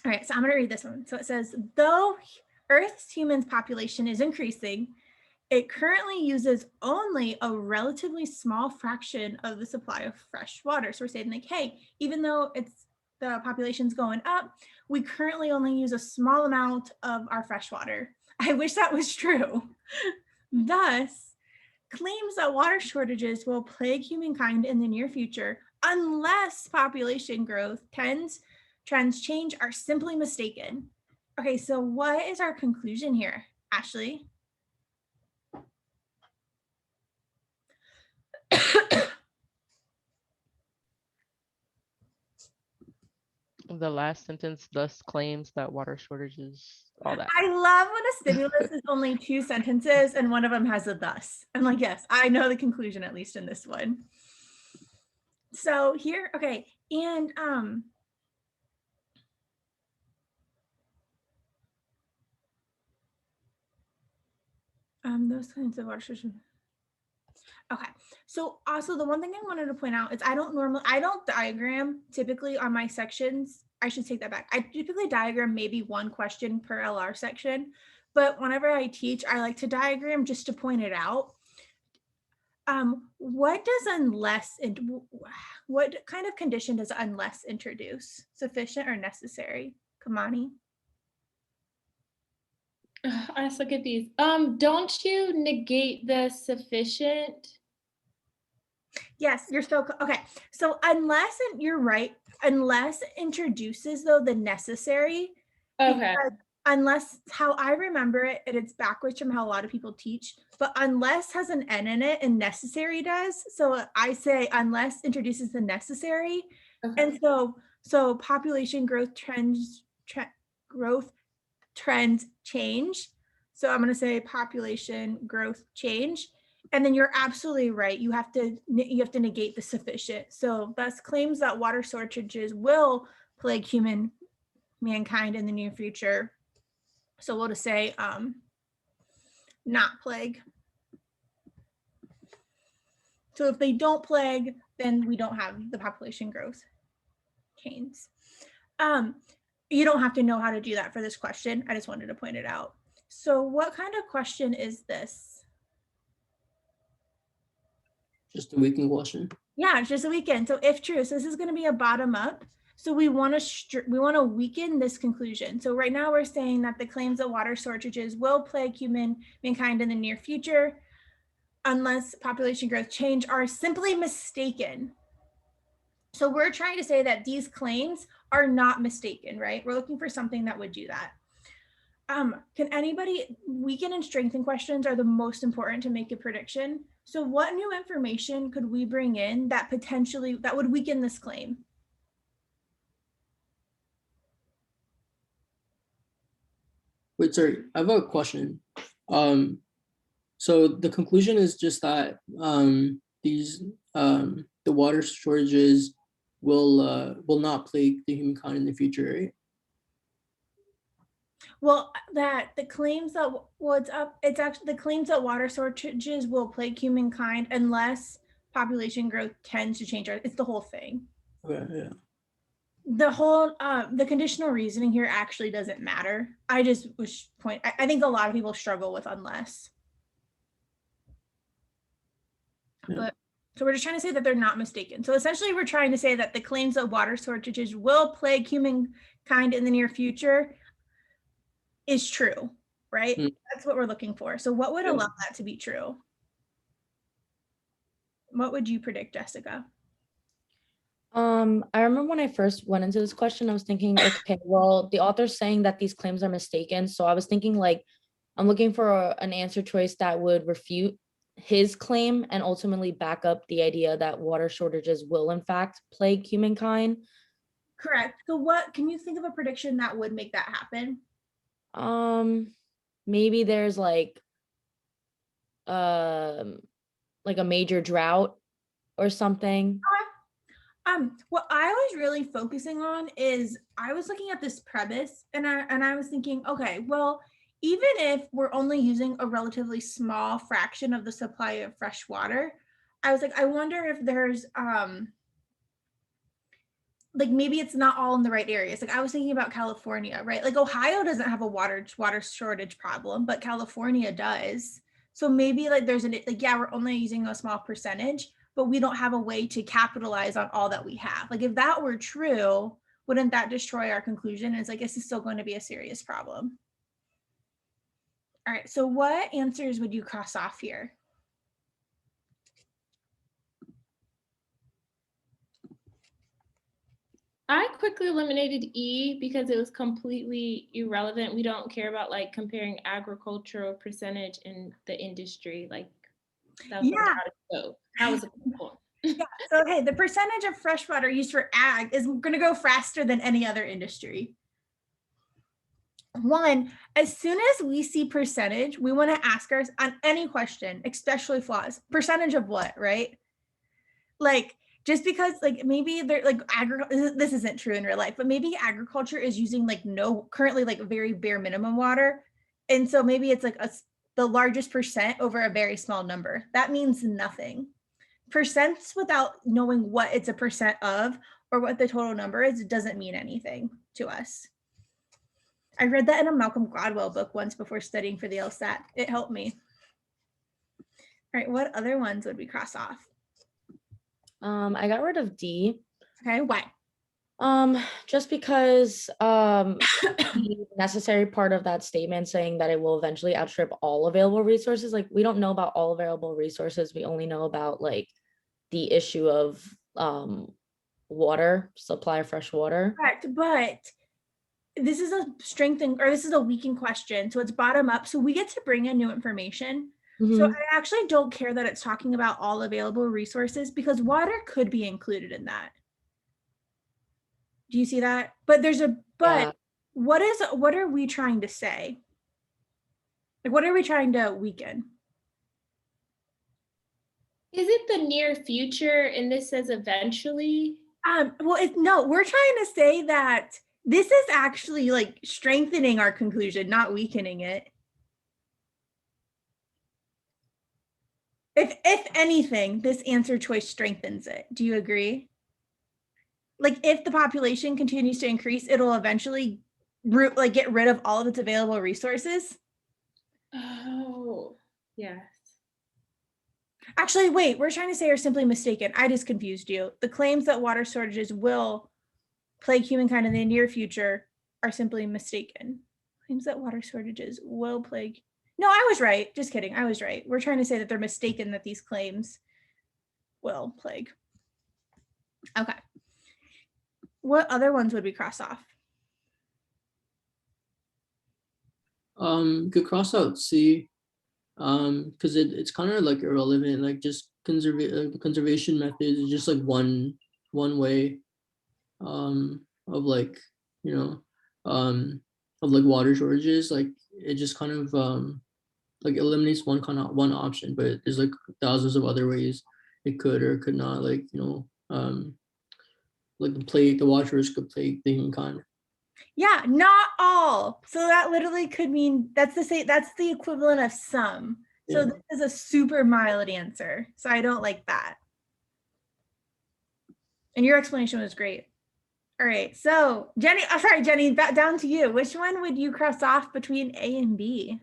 All right, so I'm going to read this one. So it says, though Earth's human population is increasing, it currently uses only a relatively small fraction of the supply of fresh water. So we're saying like, hey, even though the population's going up, we currently only use a small amount of our fresh water. I wish that was true. Thus, claims that water shortages will plague humankind in the near future, unless population growth trends change, are simply mistaken. Okay, so what is our conclusion here, Ashley? The last sentence thus claims that water shortages, all that. I love when a stimulus is only 2 sentences and one of them has a thus. I'm like, yes, I know the conclusion, at least in this one. So here, okay, and those kinds of water shortages. Okay, so also the one thing I wanted to point out is I don't diagram typically on my sections. I should take that back. I typically diagram maybe one question per LR section, but whenever I teach, I like to diagram just to point it out. What does unless, what kind of condition does unless introduce? Sufficient or necessary? Kamani? I suck at these. Don't you negate the sufficient? Yes, you're so okay. So unless, and you're right, unless introduces though the necessary. Okay. Unless, how I remember it, and it's backwards from how a lot of people teach, but unless has an N in it and necessary does. So I say unless introduces the necessary. Okay. And so population growth trends change. So I'm going to say population growth change. And then you're absolutely right. You have to negate the sufficient. So thus claims that water shortages will plague mankind in the near future. So we'll just say not plague. So if they don't plague, then we don't have the population growth gains. You don't have to know how to do that for this question. I just wanted to point it out. So what kind of question is this? Just a weekend question. Yeah, it's just a weekend. So if true, so this is going to be a bottom up. So we want to weaken this conclusion. So right now we're saying that the claims that water shortages will plague mankind in the near future, unless population growth change, are simply mistaken. So we're trying to say that these claims are not mistaken, right? We're looking for something that would do that. Can anybody, weaken and strengthen questions are the most important to make a prediction. So what new information could we bring in that would weaken this claim? Wait, sorry, I have a question. So the conclusion is just that the water shortages will not plague the humankind in the future, right? Well, that the claims that it's actually the claims that water shortages will plague humankind unless population growth tends to change. It's the whole thing. Okay, yeah. The whole the conditional reasoning here actually doesn't matter. I just was I think a lot of people struggle with unless. Yeah. But so we're just trying to say that they're not mistaken. So essentially we're trying to say that the claims that water shortages will plague humankind in the near future is true, right? That's what we're looking for. So what would allow that to be true? What would you predict, Jessica? I remember when I first went into this question, I was thinking, okay, well, the author's saying that these claims are mistaken. So I was thinking like, I'm looking for an answer choice that would refute his claim and ultimately back up the idea that water shortages will in fact plague humankind. Correct. So what, can you think of a prediction that would make that happen? Maybe there's like a major drought or something. What I was really focusing on is I was looking at this premise and I was thinking, okay, well, even if we're only using a relatively small fraction of the supply of fresh water, I was like, I wonder if there's like maybe it's not all in the right areas. Like I was thinking about California, right? Like Ohio doesn't have a water shortage problem, but California does. So maybe like there's like, yeah, we're only using a small percentage, but we don't have a way to capitalize on all that we have. Like if that were true, wouldn't that destroy our conclusion? It's like, this is still going to be a serious problem. All right, so what answers would you cross off here? I quickly eliminated E because it was completely irrelevant. We don't care about like comparing agricultural percentage in the industry. Like that was Yeah. That was a cool. Yeah. So hey, the percentage of freshwater used for ag is going to go faster than any other industry. One, as soon as we see percentage, we want to ask ourselves on any question, especially flaws, percentage of what, right? Like just because like maybe they're like this isn't true in real life, but maybe agriculture is using like currently like very bare minimum water. And so maybe it's like the largest percent over a very small number. That means nothing. Percents without knowing what it's a percent of or what the total number is, it doesn't mean anything to us. I read that in a Malcolm Gladwell book once before studying for the LSAT. It helped me. All right, what other ones would we cross off? I got rid of D. Okay, why? Just because the necessary part of that statement saying that it will eventually outstrip all available resources, like we don't know about all available resources. We only know about like the issue of water, supply of fresh water. Correct, but this is a strengthen or this is a weakened question. So it's bottom up. So we get to bring in new information. So I actually don't care that it's talking about all available resources because water could be included in that. Do you see that? But there's a but. Yeah. What are we trying to say? Like what are we trying to weaken? Is it the near future and this says eventually? Well, no, we're trying to say that this is actually like strengthening our conclusion, not weakening it. If anything, this answer choice strengthens it. Do you agree? Like if the population continues to increase, it'll eventually get rid of all of its available resources. Oh, yes. Actually, wait, we're trying to say are simply mistaken. I just confused you. The claims that water shortages will plague humankind in the near future are simply mistaken. Claims that water shortages will plague. No, I was right. Just kidding. I was right. We're trying to say that they're mistaken that these claims will plague. Okay. What other ones would we cross off? Could cross out C, because it's kind of like irrelevant. Like just conservation methods is just like one way, of like of like water shortages. Like it just kind of like eliminates one option, but there's like thousands of other ways it could or could not, like like the water shortage could plague the humankind. Yeah, not all. So that literally could mean that's the equivalent of some. So this is a super mild answer. So I don't like that. And your explanation was great. All right. So Jenny, sorry, Jenny, back down to you. Which one would you cross off between A and B?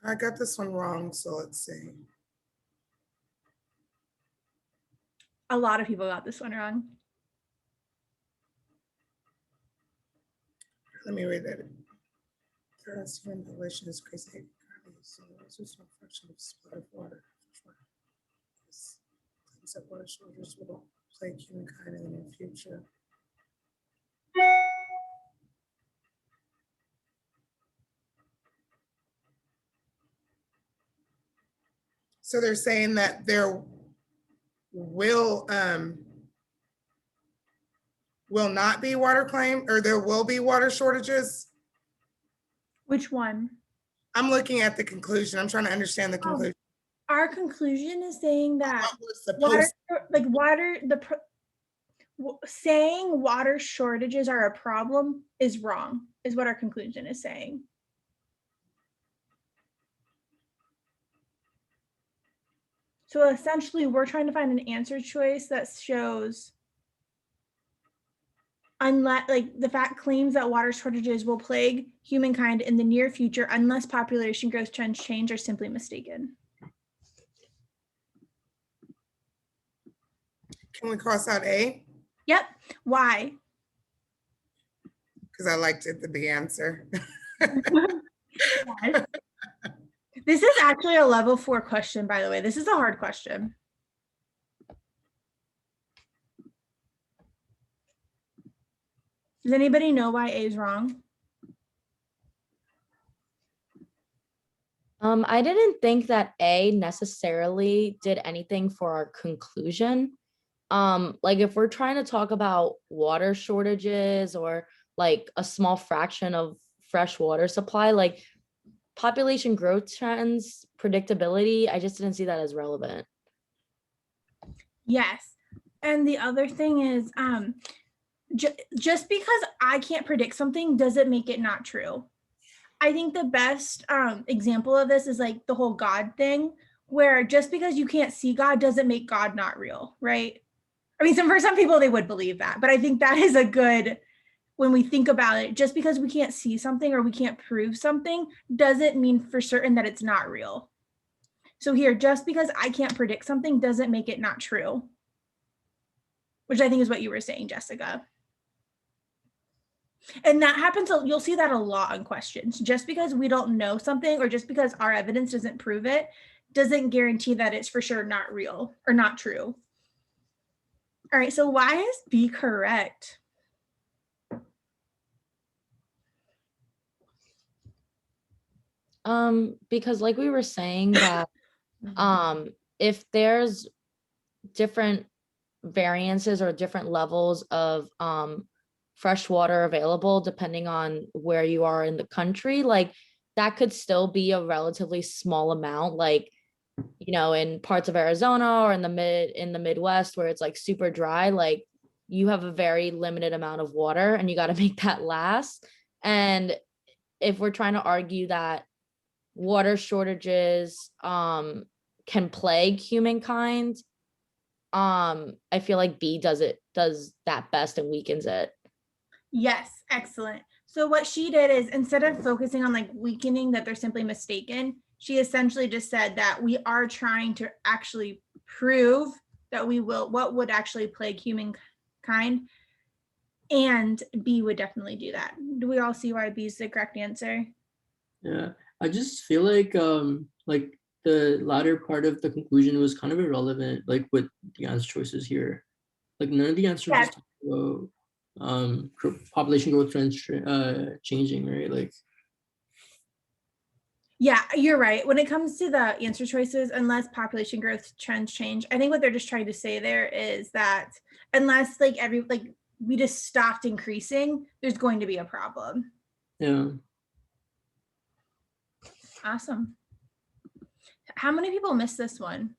I got this one wrong, so let's see. A lot of people got this one wrong. Let me read that. Current human population is crazy. So there's no fraction of supply of water. Claims that water shortages will plague humankind in the near future. So they're saying that there will not be water claim, or there will be water shortages. Which one? I'm looking at the conclusion. I'm trying to understand the conclusion. Our conclusion is saying that saying water shortages are a problem is wrong, is what our conclusion is saying. So essentially, we're trying to find an answer choice that shows unless like the fact claims that water shortages will plague humankind in the near future unless population growth trends change are simply mistaken. Can we cross out A? Yep. Why? Because I liked it, the answer. Yes. This is actually a level 4 question, by the way. This is a hard question. Does anybody know why A is wrong? I didn't think that A necessarily did anything for our conclusion. Like if we're trying to talk about water shortages or like a small fraction of fresh water supply, like population growth trends, predictability, I just didn't see that as relevant. Yes. And the other thing is, just because I can't predict something doesn't make it not true. I think the best example of this is like the whole God thing, where just because you can't see God doesn't make God not real, right? I mean, for some people, they would believe that, but I think that is a good, when we think about it, just because we can't see something or we can't prove something doesn't mean for certain that it's not real. So here, just because I can't predict something doesn't make it not true, which I think is what you were saying, Jessica. And that happens, you'll see that a lot in questions. Just because we don't know something or just because our evidence doesn't prove it doesn't guarantee that it's for sure not real or not true. All right, so why is B correct? Because like we were saying that if there's different variances or different levels of fresh water available depending on where you are in the country, like that could still be a relatively small amount, like you know, in parts of Arizona or in the Midwest where it's like super dry, like you have a very limited amount of water and you got to make that last. And if we're trying to argue that water shortages can plague humankind, I feel like B does that best and weakens it. Yes, excellent. So what she did is instead of focusing on like weakening that they're simply mistaken, she essentially just said that we are trying to actually prove that we will, what would actually plague humankind, and B would definitely do that. Do we all see why B is the correct answer? Yeah, I just feel like the latter part of the conclusion was kind of irrelevant, like with the answer choices here. Like none of the answers Yeah. just talk about population growth trends changing, right? Like Yeah, you're right. When it comes to the answer choices, unless population growth trends change, I think what they're just trying to say there is that unless like we just stopped increasing, there's going to be a problem. yeah. Awesome. How many people missed this one?